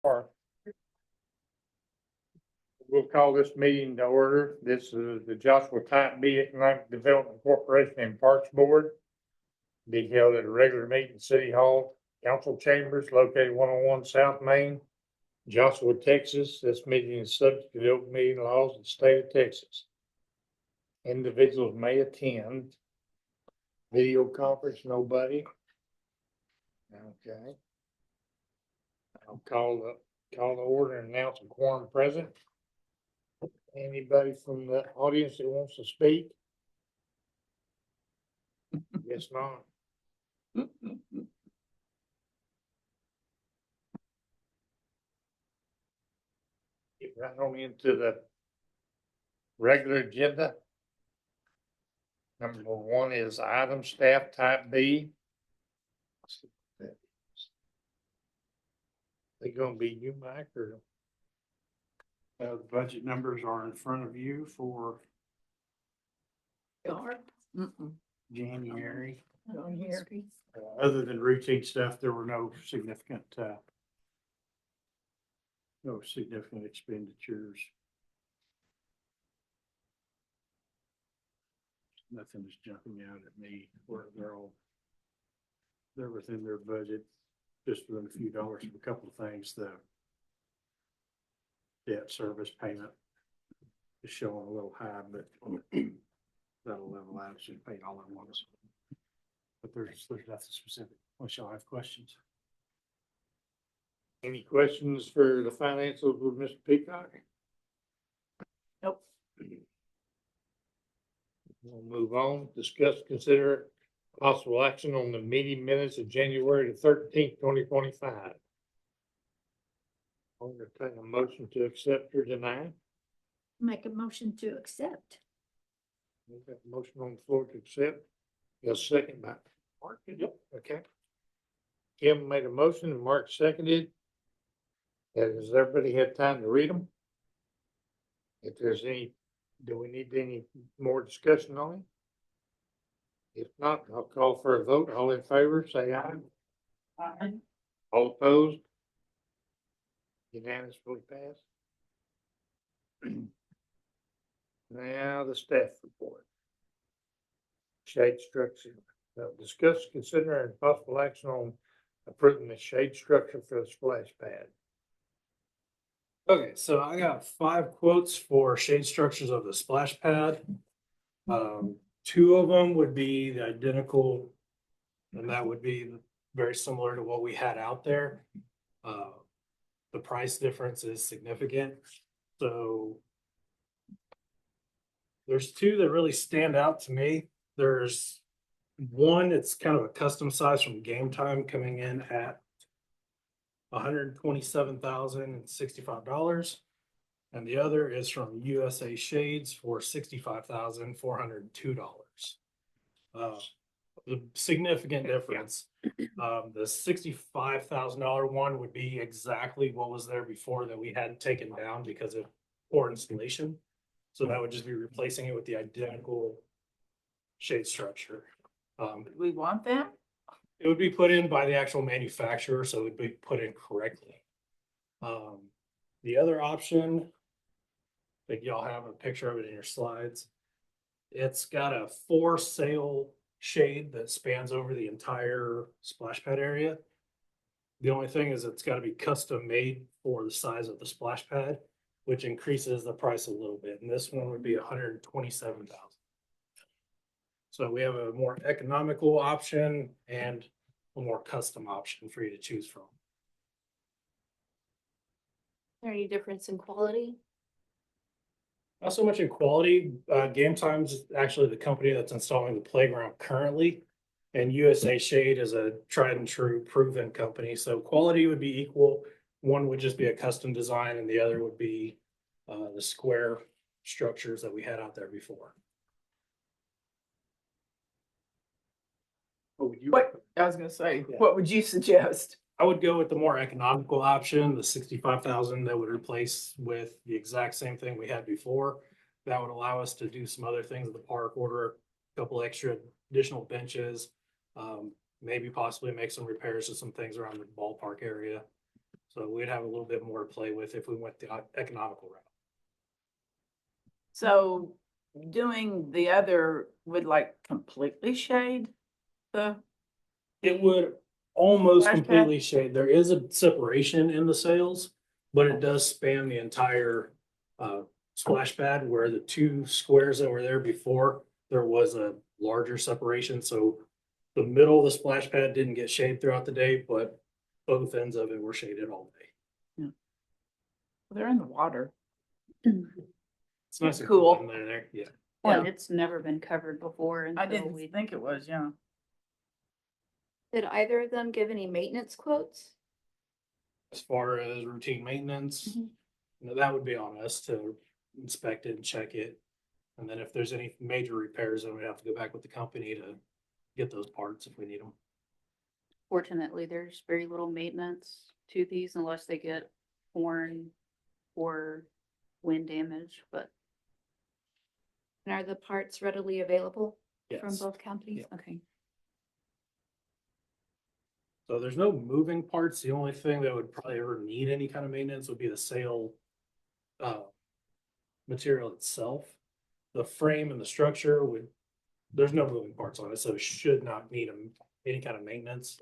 Or we'll call this meeting to order. This is the Joshua Type B Economic Development Corporation and Parks Board. Be held at a regular meeting in City Hall, Council Chambers located 101 South Main, Joshua, Texas. This meeting is subject to the open meeting laws of the state of Texas. Individuals may attend. Video conference, nobody. Okay. I'll call the order and announce a quorum present. Anybody from the audience that wants to speak? Guess not. Get right on into the regular agenda. Number one is item staff type B. They gonna be you, Mike, or? The budget numbers are in front of you for January. Other than routine stuff, there were no significant expenditures. Nothing is jumping out at me where they're within their budget, just within a few dollars of a couple of things. The debt service payment is showing a little high, but that'll level out. It's just paid all at once. But there's nothing specific. Unless y'all have questions. Any questions for the financials with Mr. Peacock? Nope. We'll move on. Discuss, consider possible action on the meeting minutes of January the 13th, 2025. I'm gonna take a motion to accept or deny. Make a motion to accept. We've got a motion on the floor to accept. Got a second by Mark. Yep. Okay. Kim made a motion and Mark seconded. Has everybody had time to read them? If there's any, do we need any more discussion on it? If not, I'll call for a vote. All in favor, say aye. Aye. All opposed? Unanimously passed. Now the staff report. Shade structure. Discuss, consider, and possible action on approving the shade structure for the splash pad. Okay, so I got 5 quotes for shade structures of the splash pad. 2 of them would be the identical, and that would be very similar to what we had out there. The price difference is significant. So there's 2 that really stand out to me. There's one, it's kind of a custom size from Game Time, coming in at $127,065. And the other is from USA Shades for $65,402. The significant difference. The $65,000 one would be exactly what was there before that we hadn't taken down because of poor installation. So that would just be replacing it with the identical shade structure. We want them? It would be put in by the actual manufacturer, so it would be put in correctly. The other option, I think y'all have a picture of it in your slides. It's got a 4-sail shade that spans over the entire splash pad area. The only thing is it's got to be custom made for the size of the splash pad, which increases the price a little bit. And this one would be $127,000. So we have a more economical option and a more custom option for you to choose from. Is there any difference in quality? Not so much in quality. Game Time's actually the company that's installing the playground currently, and USA Shade is a tried and true proven company. So quality would be equal. One would just be a custom design, and the other would be the square structures that we had out there before. What I was gonna say, what would you suggest? I would go with the more economical option, the 65,000 that would replace with the exact same thing we had before. That would allow us to do some other things at the park, order a couple extra additional benches, maybe possibly make some repairs to some things around the ballpark area. So we'd have a little bit more to play with if we went the economical route. So doing the other would like completely shade the, It would almost Splash pad? completely shade. There is a separation in the sails, but it does span the entire splash pad where the two squares that were there before, there was a larger separation. So the middle of the splash pad didn't get shade throughout the day, but both ends of it were shaded all day. they're in the water. It's nice and Cool. cool in there. Yeah. Well, Yeah. it's never been covered before I until didn't we, think it was, yeah. Did either of them give any maintenance quotes? As far as routine maintenance, Mhm. that would be on us to inspect it and check it. And then if there's any major repairs, then we have to go back with the company to get those parts if we need them. fortunately, there's very little maintenance to these unless they get torn or wind damage, but And are the parts readily available from Yes. both companies? Yeah. Okay. So there's no moving parts. The only thing that would probably ever need any kind of maintenance would be the sail material itself. The frame and the structure there's no moving parts on it, so it should not need any kind of maintenance.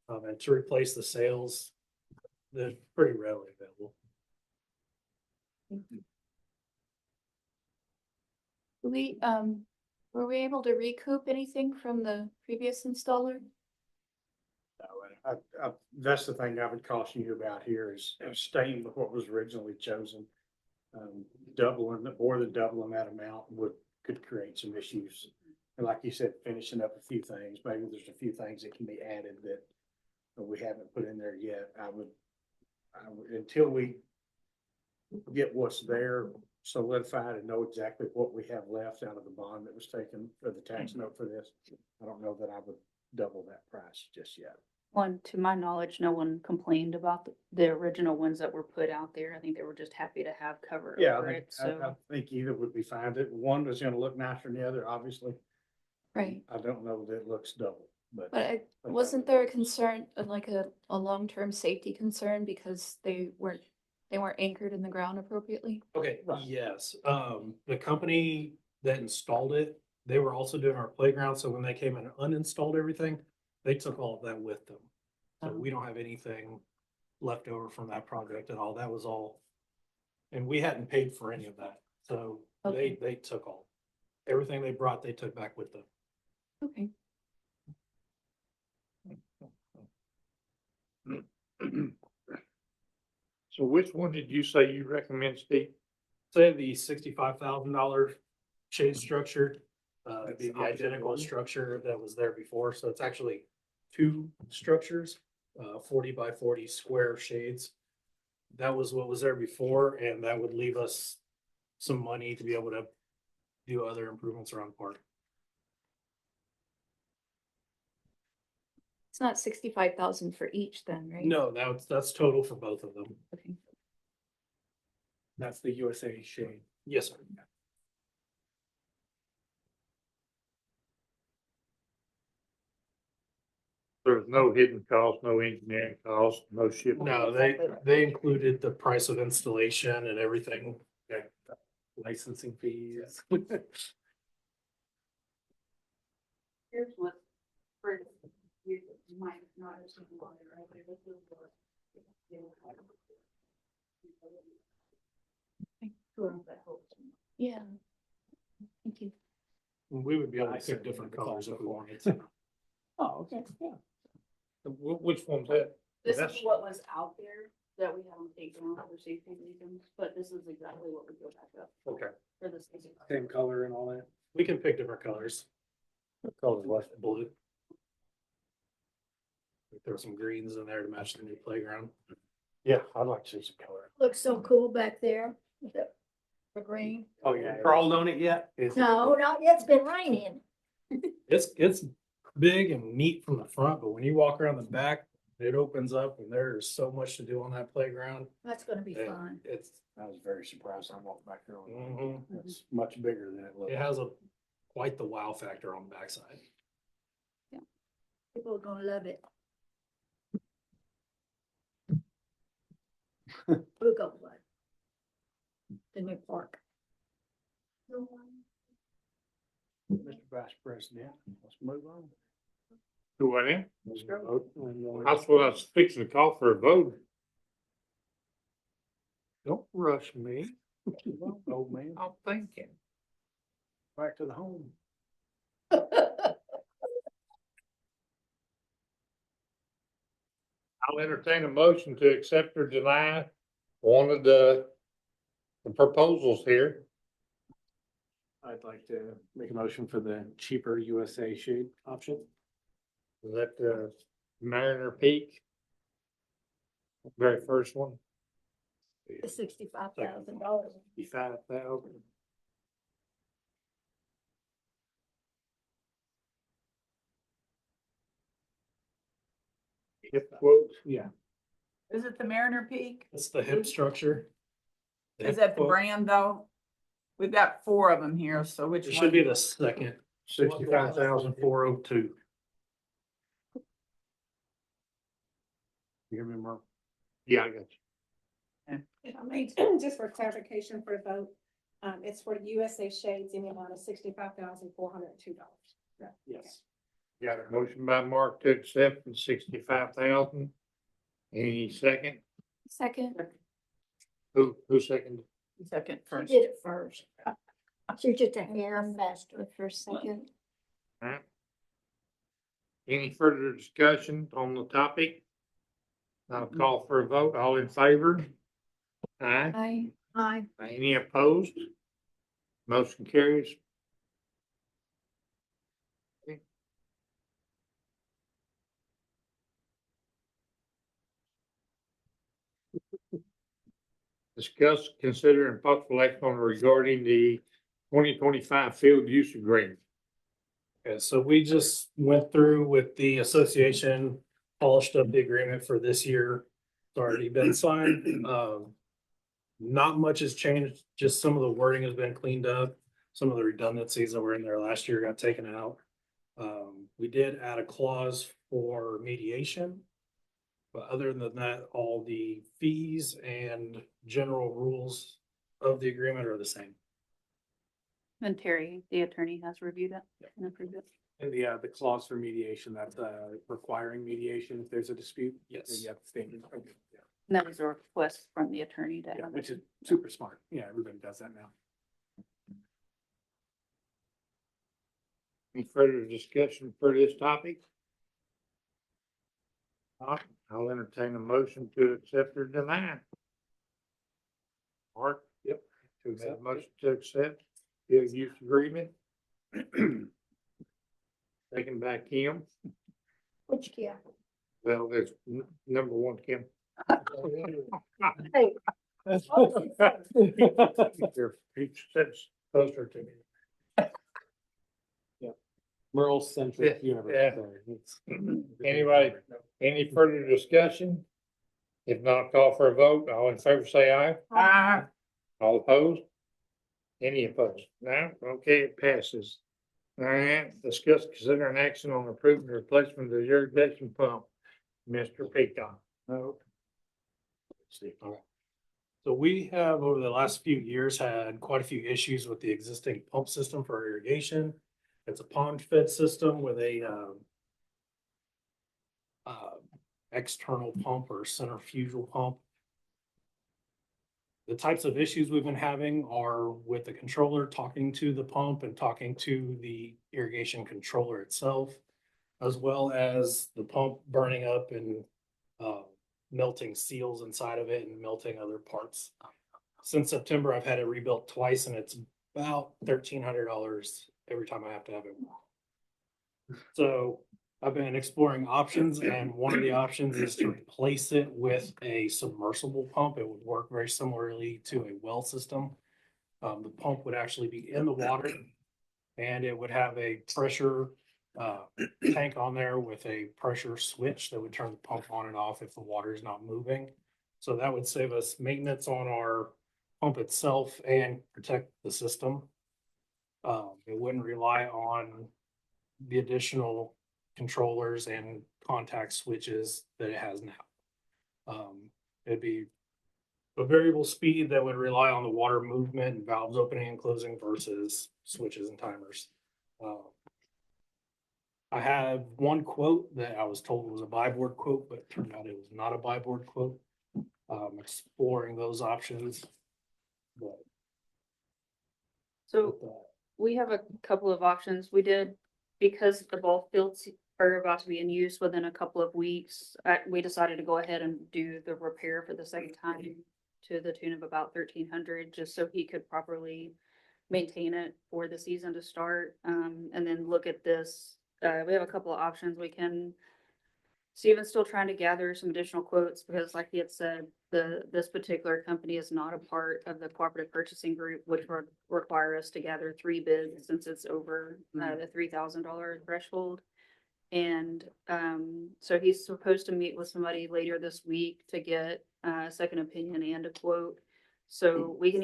And to replace the sails, they're pretty readily available. Were we able to recoup anything from the previous installer? That's the thing I would caution you about here is staying with what was originally chosen. Doubling, more than doubling that amount could create some issues. And like you said, finishing up a few things, maybe there's a few things that can be added that we haven't put in there yet. I would, until we get what's there solidified and know exactly what we have left out of the bond that was taken for the tax note for this, I don't know that I would double that price just yet. one, to my knowledge, no one complained about the original ones that were put out there. I think they were just happy to have cover Yeah, over I it, think, I so. think either would be fine. That one was gonna look nicer than the other, obviously. Right, I don't know that it looks double, but. wasn't there a concern, like a long-term safety concern because they weren't anchored in the ground appropriately? Okay, Right. yes, the company that installed it, they were also doing our playground, so when they came and uninstalled everything, they took all of that with them. So we don't have anything left over from that project at all, that was all. And we hadn't paid for any of that, so Okay. they took all, everything they brought, they took back with them. Okay. So which one did you say you recommend, Steve? Say the $65,000 shade structure, That's be the option identical one. structure that was there before, so it's actually two structures, 40 by 40 square shades. That was what was there before, and that would leave us some money to be able to do other improvements around the park. It's not 65,000 for each then, right? No, that's total for both of them. Okay. That's the USA shade. Yes, sir. There's no hidden cost, no engineering cost, no shipping. No, they included the price of installation and everything. Licensing fees. Here's what, for you might not have seen on it earlier, this is what. Yeah. Thank you. We would be able to pick different colors if we wanted to. Oh, okay, yeah. Which one's that? This is That's- what was out there that we haven't taken off for safety reasons, but this is exactly what we go back up Okay. for the safety. Same color and all that. We can pick different colors. What color was it? Blue. Throw some greens in there to match the new playground. Yeah, I'd like to see some color. Looks so cool back there with the green. Oh, yeah. Crawled on it yet? No, not yet. It's been raining. It's big and neat from the front, but when you walk around the back, it opens up and there's so much to do on that playground. That's gonna be Yeah, fun. It's, I was very surprised. I walked back there. mhm. It's much bigger than it looked. It has quite the wow factor on the backside. Yeah. People are gonna love it. We'll go with the new park. Mr. Vice President, let's move on. Do what in? Let's go. That's what I was fixing to call for a vote. Don't rush me. Old man, I'm thinking. back to the home. I'll entertain a motion to accept or deny one of the proposals here. I'd like to make a motion for the cheaper USA shade option. Is that the Mariner Peak? Very first one. The $65,000. $55,000. Hip quote. Yeah, Is it the Mariner Peak? It's the hip structure. Is that the hip- brand though? We've got 4 of them here, so which It one? should be the second. 65,402. You hear me, Mark? Yeah, I got you. If I may, just for clarification for the vote, it's for USA Shades in the amount of $65,402. Yes. Got a motion by Mark to accept the 65,000. Any second? Second. Who seconded? Second She first. did it first. She just a hair faster. The first second. Alright. Any further discussion on the topic? I'll call for a vote. All in favor? Aye. Aye. Any opposed? Motion carries. Discuss, consider, and possible action on regarding the 2025 field use agreement. Okay, so we just went through with the association, polished up the agreement for this year. It's already been signed. Not much has changed, just some of the wording has been cleaned up. Some of the redundancies that were in there last year got taken out. We did add a clause for mediation. But other than that, all the fees and general rules of the agreement are the same. And Terry, the attorney, has reviewed it and approved it. And the clause for mediation, that's requiring mediation if there's a dispute. Yes. Yeah, standard. Okay, yeah. And that was a request from the attorney to Yeah, have which it. is super smart. Yeah, everybody does that now. Any further discussion for this topic? I'll entertain a motion to accept or deny. Mark? Yep. To Have a accept. motion to accept field use agreement. Second by Kim. Which Kia? Well, there's number one, Kim. Hey. He sits closer to me. Merle Centric Yeah, Universe. yeah. Sorry, it's- Anyway, any further discussion? If not, call for a vote. All in favor, say aye. Aye. All opposed? Any opposed? No? Okay, it passes. All right, discuss, consider an action on approving the replacement of the irrigation pump. Mr. Peacock. No. So we have, over the last few years, had quite a few issues with the existing pump system for irrigation. It's a pond fed system with a external pump or centrifugal pump. The types of issues we've been having are with the controller talking to the pump and talking to the irrigation controller itself, as well as the pump burning up and melting seals inside of it and melting other parts. Since September, I've had it rebuilt twice and it's about $1,300 every time I have to have it. So I've been exploring options and one of the options is to replace it with a submersible pump. It would work very similarly to a well system. The pump would actually be in the water and it would have a pressure tank on there with a pressure switch that would turn the pump on and off if the water is not moving. So that would save us maintenance on our pump itself and protect the system. It wouldn't rely on the additional controllers and contact switches that it has now. It'd be a variable speed that would rely on the water movement and valves opening and closing versus switches and timers. I have one quote that I was told was a buy board quote, but it turned out it was not a buy board quote. Exploring those options. But So we have a couple of options. We did, because the ball fields are about to be in use within a couple of weeks, we decided to go ahead and do the repair for the second time to the tune of about 1,300, just so he could properly maintain it for the season to start. And then look at this. We have a couple of options. We can, Steven's still trying to gather some additional quotes because like he had said, this particular company is not a part of the cooperative purchasing group, which would require us to gather 3 bids since it's over the $3,000 threshold. And so he's supposed to meet with somebody later this week to get a second opinion and a quote. So we can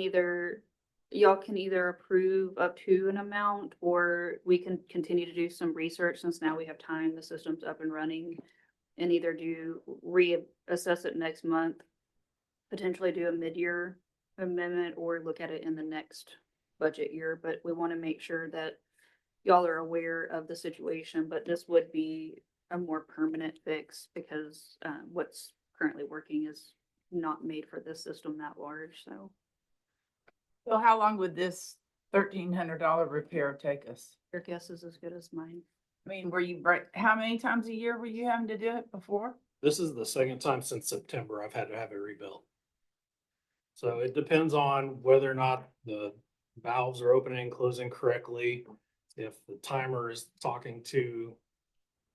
y'all can either approve up to an amount, or we can continue to do some research since now we have time, the system's up and running, and either reassess it next month, potentially do a mid-year amendment, or look at it in the next budget year. But we want to make sure that y'all are aware of the situation, but this would be a more permanent fix because what's currently working is not made for this system that large, so. So how long would this $1,300 repair take us? Your guess is as good as mine. I mean, how many times a year were you having to do it before? this is the second time since September I've had to have it rebuilt. So it depends on whether or not the valves are opening and closing correctly. If the timer is talking to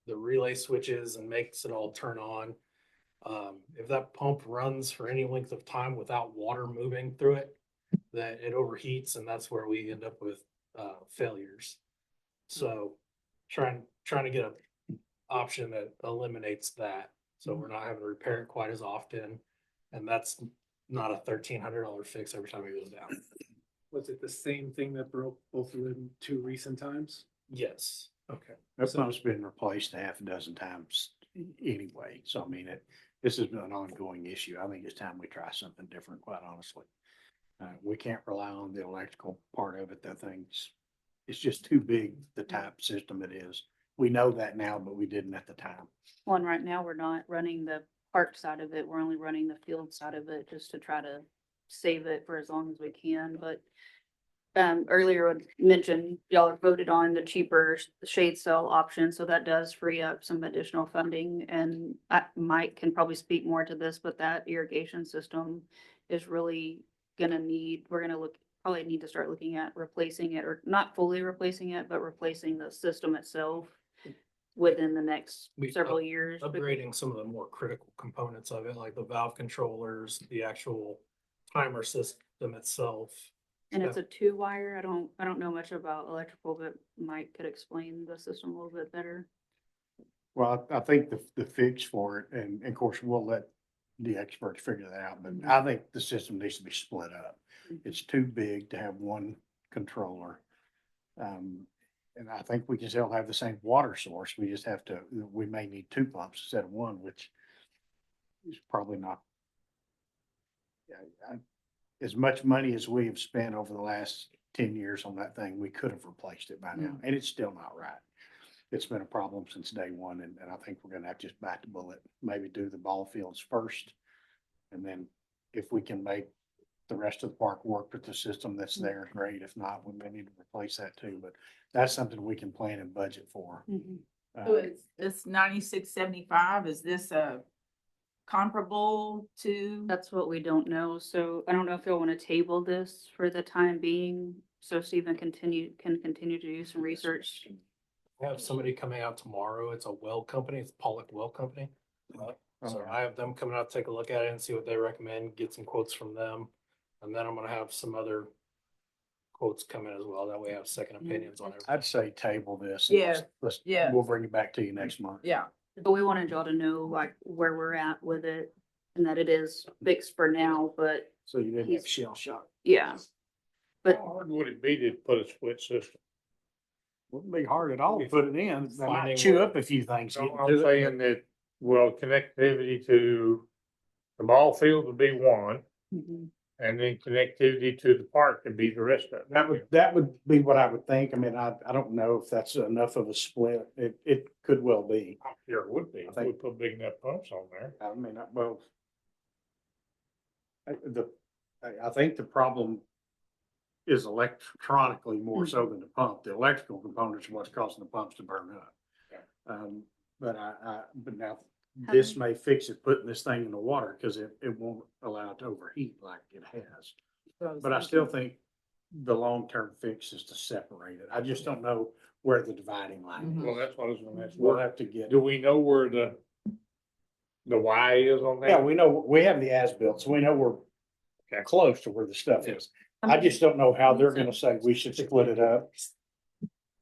the relay switches and makes it all turn on. If that pump runs for any length of time without water moving through it, that it overheats, and that's where we end up with failures. So trying to get an option that eliminates that, so we're not having to repair it quite as often, and that's not a $1,300 fix every time it goes down. Was it the same thing that broke both of them 2 recent times? Yes. Okay. That pump's been replaced a half a dozen times anyway, so I mean, this has been an ongoing issue. I think it's time we try something different, quite honestly. We can't rely on the electrical part of it. That thing's, it's just too big, the type system it is. We know that now, but we didn't at the time. Well, and right now, we're not running the park side of it. We're only running the field side of it just to try to save it for as long as we can. But earlier I mentioned y'all voted on the cheaper shade cell option, so that does free up some additional funding. And Mike can probably speak more to this, but that irrigation system is really probably need to start looking at replacing it, or not fully replacing it, but replacing the system itself within the next several years. Upgrading some of the more critical components of it, like the valve controllers, the actual timer system itself. And it's a 2-wire. I don't know much about electrical, but Mike could explain the system a little bit better. Well, I think the fix for it, and of course, we'll let the experts figure that out, but I think the system needs to be split up. It's too big to have one controller. And I think we can still have the same water source. We just have to, we may need 2 pumps instead of 1, which is probably not. As much money as we have spent over the last 10 years on that thing, we could have replaced it by now, and it's still not right. It's been a problem since day one, and I think we're gonna have to just bite the bullet, maybe do the ball fields first. And then if we can make the rest of the park work with the system that's there, great. If not, we may need to replace that too, but that's something we can plan and budget for. So is this 9675, is this comparable to? That's what we don't know. So I don't know if you'll want to table this for the time being, so Stephen can continue to do some research. I have somebody coming out tomorrow. It's a well company. It's Pollock Well Company. So I have them coming out to take a look at it and see what they recommend, get some quotes from them. And then I'm gonna have some other quotes come in as well. That way I have second opinions on everything. I'd say table this. Yeah, Let's, yeah. we'll bring it back to you next month. Yeah. But we wanted y'all to know like where we're at with it and that it is fixed for now, but So you didn't have shell shock. yeah. But How hard would it be to put a split system? Wouldn't be hard at all to put it in. They might Finding chew where- up a few things. So getting I'm to it. saying that, well, connectivity to the ball field would be one. And then connectivity to the park could be the rest of it. That would be what I would think. I mean, I don't know if that's enough of a split. It could well be. I'm sure it would be, if we put big enough pumps on there. I mean, well. I think the problem is electronically more so than the pump. The electrical components are what's causing the pumps to burn up. But now this may fix it, putting this thing in the water, because it won't allow it to overheat like it has. But I still think the long-term fix is to separate it. I just don't know where the dividing line Well, is. that's what I was gonna ask. We'll have to get. Do we know where the Y is on that? Yeah, we know, we have the as-built, so we know we're Okay. close to where the stuff is. I just don't know how they're gonna say we should split it up.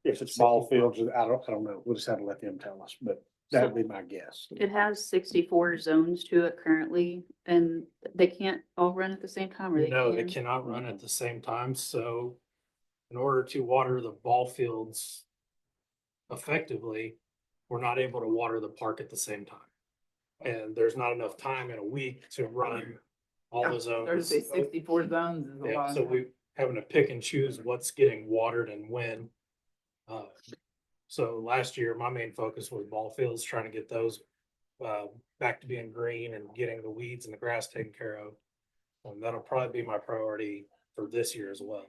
If it's ball fields, I don't know. We'll just have to let them tell us, but that would be my guess. It has 64 zones to it currently, and they can't all run at the same time, or they No, they can? cannot run at the same time, so in order to water the ball fields effectively, we're not able to water the park at the same time. And there's not enough time in a week to run all the zones. Thursday, 64 zones is a Yeah, lot. so we having to pick and choose what's getting watered and when. So last year, my main focus was ball fields, trying to get those back to being green and getting the weeds and the grass taken care of. That'll probably be my priority for this year as well.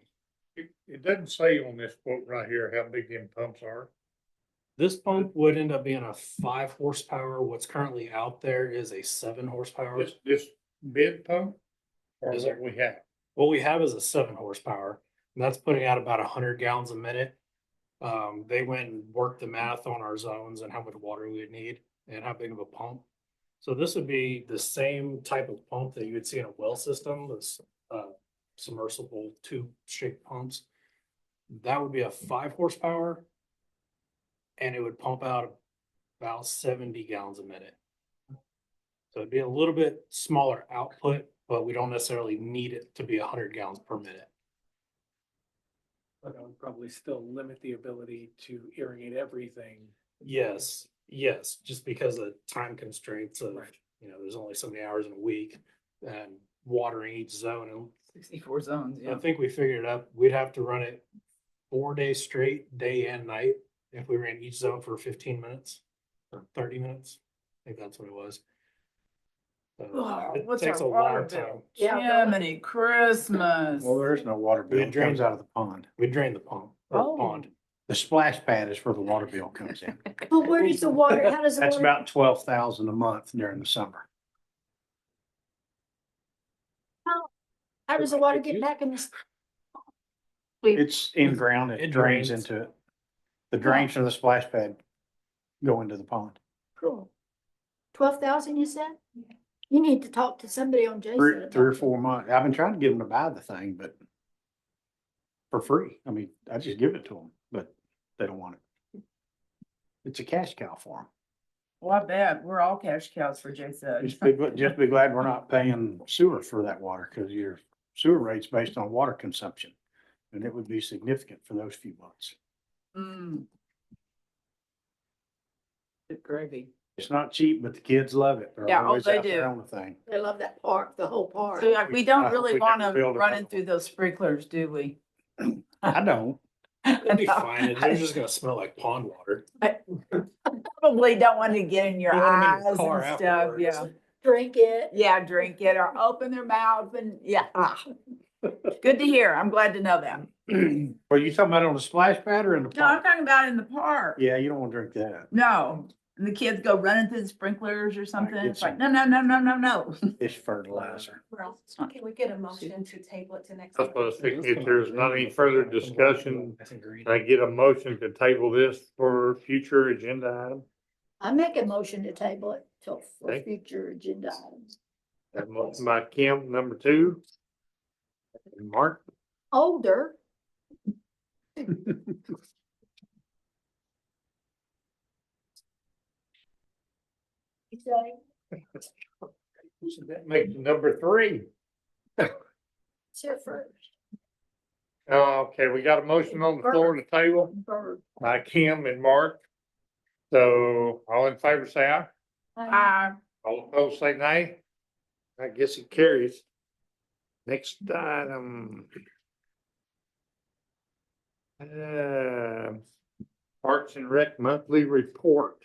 It doesn't say on this quote right here how big them pumps are. This pump would end up being a 5 horsepower. What's currently out there is a 7 horsepower. This bid pump? Or Yes, what sir. we have? What we have is a 7 horsepower, and that's putting out about 100 gallons a minute. They went and worked the math on our zones and how much water we would need and how big of a pump. So this would be the same type of pump that you would see in a well system, this submersible tube shaped pumps. That would be a 5 horsepower, and it would pump out about 70 gallons a minute. So it'd be a little bit smaller output, but we don't necessarily need it to be 100 gallons per minute. But that would probably still limit the ability to irrigate everything. Yes, just because of time constraints of, there's only so many hours in a week and watering each zone. And 64 zones, I yeah. think we figured it out. We'd have to run it 4 days straight, day and night, if we ran each zone for 15 minutes or 30 minutes. I think that's what it was. So Oh, it what's takes our a water long bill? time. Jiminy Christmas. Well, there is no water bill. It drains out of the pond. We drain the pump or Oh. pond. The splash pad is where the water bill comes in. But where does the water, how does the That's water? about 12,000 a month during the summer. How does the water get back in this? It's in ground. It It drains drains. into it. The drains from the splash pad go into the pond. Cool. 12,000, you said? You need to talk to somebody on Jason. Three or about 4 months. I've been trying to get them to buy the thing, but for free. I mean, I just give it to them, but they don't want it. It's a cash cow for them. Well, I bet we're all cash cows for Jason. Just be glad we're not paying sewer for that water, because your sewer rate's based on water consumption. And it would be significant for those few months. Mm. Good gravy. It's not cheap, but the kids love it. They're Yeah, oh, always they out there do. on the thing. They love that park, the whole park. So like, we I don't hope really we want never them build running another through those sprinklers, do we? I don't. It'd be fine. They're just gonna smell like pond water. Probably don't want to get in your You don't want 'em in your eyes car and stuff, afterwards. yeah. Drink it. Yeah, drink it or open their mouth and, yeah. Good to hear. I'm glad to know that. Well, you talking about on the splash pad or in the No, I'm pond? talking about in the park. Yeah, you don't want to drink that. No, and the kids go running through the sprinklers or something. get It's like, some. no. It's fertilizer. Well, can we get a motion to table it to next? That's what I was month? thinking. If there's not any further discussion, can I get a motion to table this for future agenda item? I make a motion to table it till for Okay. future agenda items. That motion by Kim, number 2. And Mark, Older. You say, that makes number 3. it's here first. Okay, we got a motion on the floor to table Bird. by Kim and Mark. So all in favor, say aye. Uh, All opposed, say nay. I guess it carries. Next item. Parks and Rec monthly report.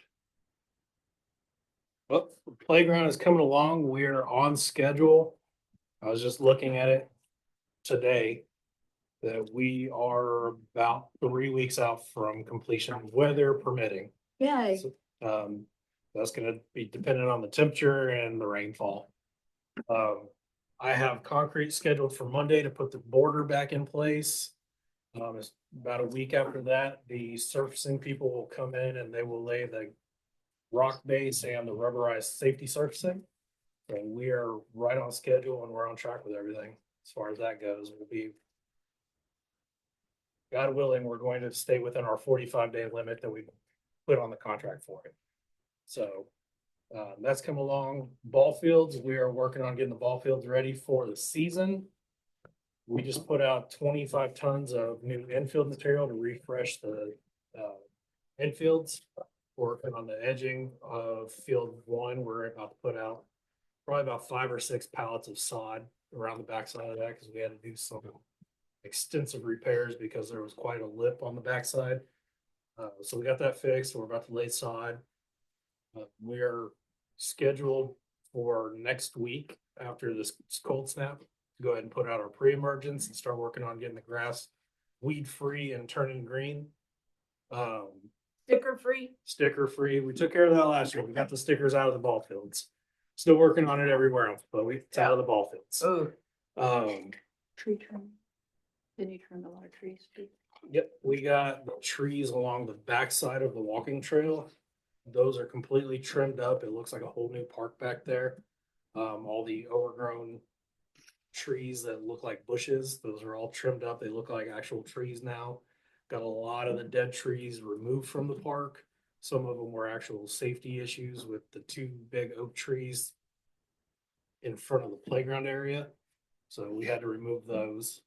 Well, the playground is coming along. We're on schedule. I was just looking at it today. That we are about 3 weeks out from completion, weather permitting. Yay. So, that's gonna be dependent on the temperature and the rainfall. I have concrete scheduled for Monday to put the border back in place. It's about a week after that, the surfacing people will come in and they will lay the rock base and the rubberized safety surfacing. So we are right on schedule and we're on track with everything as far as that goes. We'll be, God willing, we're going to stay within our 45-day limit that we put on the contract for it. So that's come along. Ball fields, we are working on getting the ball fields ready for the season. We just put out 25 tons of new infield material to refresh the infields. Working on the edging of field one, we're about to put out probably about 5 or 6 pallets of sod around the backside of that because we had to do some extensive repairs because there was quite a lip on the backside. So we got that fixed. We're about to lay sod. We're scheduled for next week after this cold snap to go ahead and put out our pre-emergence and start working on getting the grass weed free and turning green. Sticker free? Sticker free. We took care of that last year. We got the stickers out of the ball fields. Still working on it everywhere else, but it's out of the ball fields. Oh, Tree trim. Then you trimmed a lot of trees too. Yep, we got the trees along the backside of the walking trail. Those are completely trimmed up. It looks like a whole new park back there. All the overgrown trees that look like bushes, those are all trimmed up. They look like actual trees now. Got a lot of the dead trees removed from the park. Some of them were actual safety issues with the 2 big oak trees in front of the playground area. So we had to remove those.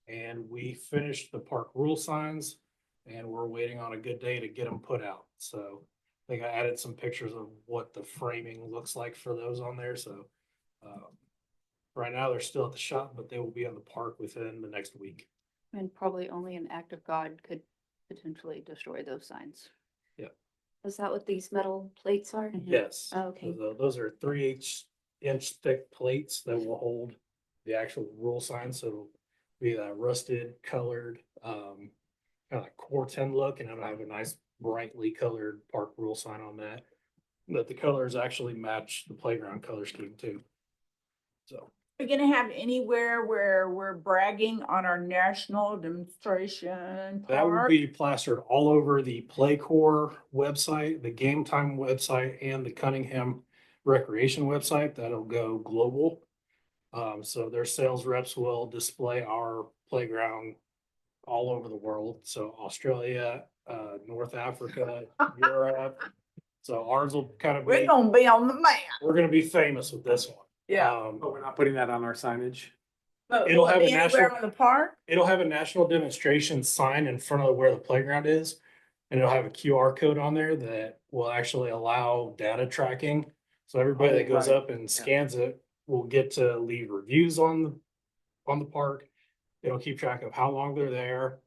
And we finished the park rule signs and we're waiting on a good day to get them put out. So I think I added some pictures of what the framing looks like for those on there. So right now they're still at the shop, but they will be in the park within the next week. And probably only an act of God could potentially destroy those signs. Is that what these metal plates are? Yes. Oh, okay. Those are 3/8-inch thick plates that will hold the actual rule sign. So it'll be that rusted colored, kind of like Core-10 look, and it'll have a nice brightly colored park rule sign on that. But the colors actually match the playground color scheme too. So we're gonna have anywhere where we're bragging on our national demonstration that will park? be plastered all over the Playcore website, the Game Time website, and the Cunningham Recreation website. That'll go global. So their sales reps will display our playground all over the world. So Australia, North Africa, Europe. So ours will kind of We're be, gonna be on the map. we're gonna be famous with this one. Yeah. But we're not putting that on our signage. But It'll will it have a be anywhere national- on the park? It'll have a national demonstration sign in front of where the playground is. And it'll have a QR code on there that will actually allow data tracking. So everybody that goes right. up and scans it will get to leave reviews on the park. It'll keep track of how long they're there,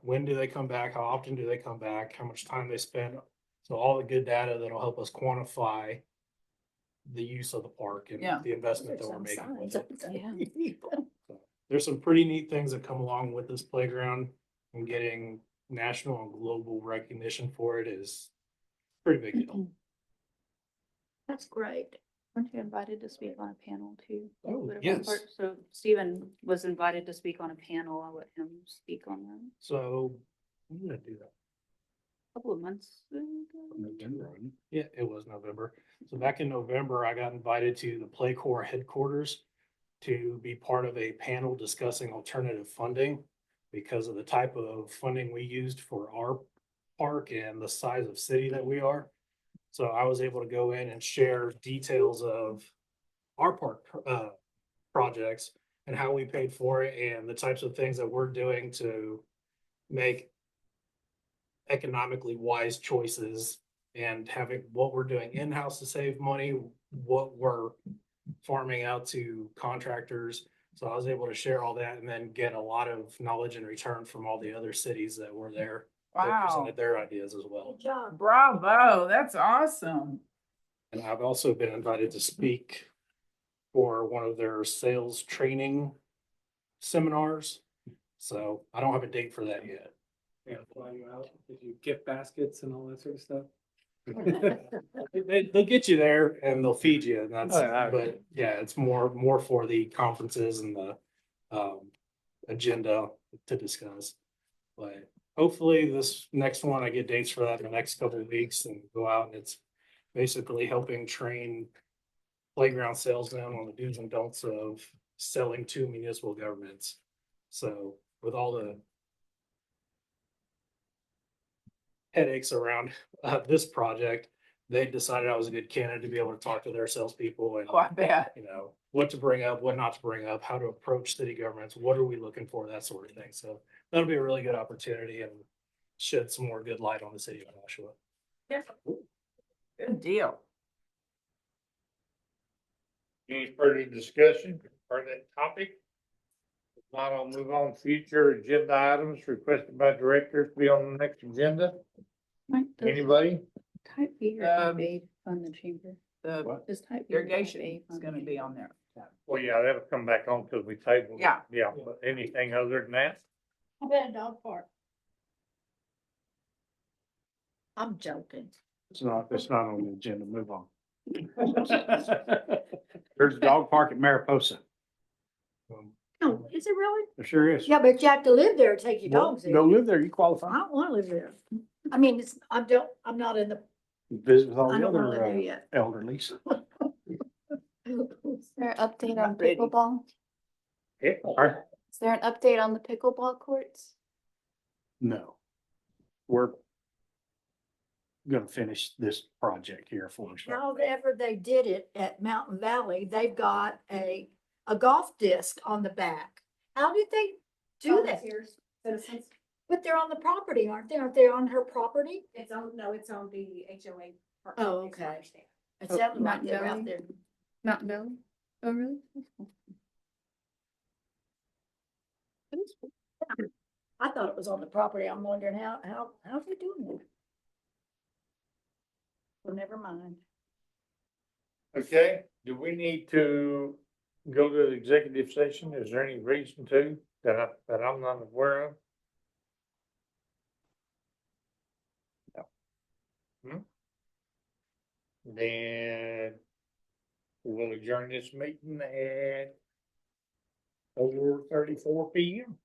when do they come back, how often do they come back, how much time they spend. So all the good data that'll help us quantify the use of the park and Yeah. the investment that we're making with it. Yeah. So there's some pretty neat things that come along with this playground, and getting national and global recognition for it is a pretty big deal. That's great. Weren't you invited to speak on a panel too? Oh, Would it yes. work? So Stephen was invited to speak on a panel. I'll let him speak on that. So I'm gonna do that. A couple of months ago. Yeah, it was November. So back in November, I got invited to the Playcore headquarters to be part of a panel discussing alternative funding because of the type of funding we used for our park and the size of city that we are. So I was able to go in and share details of our park projects and how we paid for it and the types of things that we're doing to make economically wise choices and having what we're doing in-house to save money, what we're farming out to contractors. So I was able to share all that and then get a lot of knowledge in return from all the other cities that were there. That Wow, presented their ideas as well. Good job. bravo, that's awesome. And I've also been invited to speak for one of their sales training seminars. So I don't have a date for that yet. Yeah, fly you out, if you gift baskets and all that sort of stuff. They'll get you there and they'll feed you, and that's, Oh, yeah. but yeah, it's more for the conferences and the agenda to discuss. But hopefully this next one, I get dates for that in the next couple of weeks and go out, and it's basically helping train playground salesmen on the do's and don'ts of selling to municipal governments. So with all the headaches around this project, they decided I was a good candidate to be able to talk to their salespeople and, Oh, I bet. you know, what to bring up, what not to bring up, how to approach city governments, what are we looking for, that sort of thing. So that'll be a really good opportunity and shed some more good light on the city of Nashua. Good deal. Any further discussion for that topic? If not, I'll move on. Future agenda items requested by directors to be on the next agenda. Anybody? Type B or Um, Type A fund the chamber? The Is Type B or Type irrigation A is fund the gonna be chamber? on there. Well, yeah, that'll come back on because we tabled. it. Yeah. Yeah, but anything other than that? How about a dog park? I'm joking. It's not on the agenda, move on. There's a dog park at Mariposa. Oh, is it really? There sure is. Yeah, but you have to live there to take your Well, dogs in. go live there, you I qualify. don't wanna live there. I mean, it's, I'm not in the, Visit with all I the don't wanna other live there yet. elderlies. Is there an update on Not ready. pickleball? Yeah. Is there an update on the pickleball courts? No. We're gonna finish this project here for us. However they did it at Mountain Valley, they've got a golf disc on the back. How did they do that? Citizens, But they're on the property, aren't they? Aren't they on her property? it's on, no, it's on the HOA. park, Oh, is my okay. understanding. It sounded like Mountain they were out Valley? there. Mountain Valley? Oh, really? I thought it was on the property. I'm wondering how's they doing it? Well, never mind. Okay, do we need to go to the executive session? Is there any reason to that I'm not aware of? No. Then we'll adjourn this meeting at 4:34 PM.